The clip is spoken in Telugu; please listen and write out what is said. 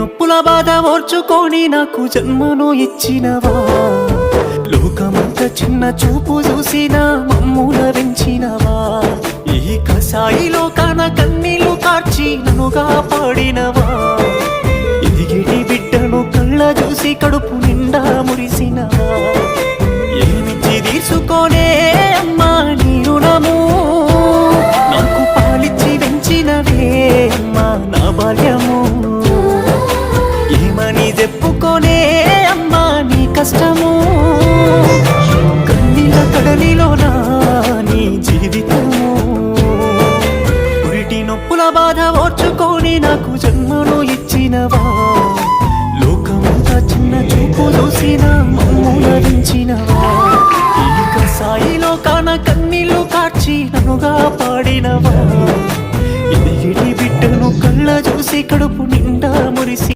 నొప్పుల బాధ ఓర్చుకొని నాకు జన్మను ఇచ్చినవా, లోకమంత చిన్న చూపు చూసిన మమ్ముల పెంచినవా, ఈ కసాయి లోకాన కన్నీళ్లు కార్చి నన్నుగా పాడినవా, ఎదిగిడి బిడ్డను కళ్ళ చూసి కడుపు నిండా మురిసినవా, ఏమిచ్చి తీసుకోనే అమ్మా నీ రుణము, నాకు పాలిచ్చి పెంచినవే అమ్మా నా బాల్యము, ఏమని చెప్పుకోనే అమ్మా నీ కష్టము, కన్నీళ్ళ కడలిలోనా నీ జీవితము, పురిటి నొప్పుల బాధ ఓర్చుకొని నాకు జన్మను ఇచ్చినవా, లోకమంతా చిన్న చూపు చూసిన మమ్ముల పెంచినవా, ఈ కసాయిలో కాన కన్నీళ్లు కార్చి నన్నుగా పాడినవా, ఇది బిడ్డను కళ్ళ చూసి కడుపు నిండా మురిసి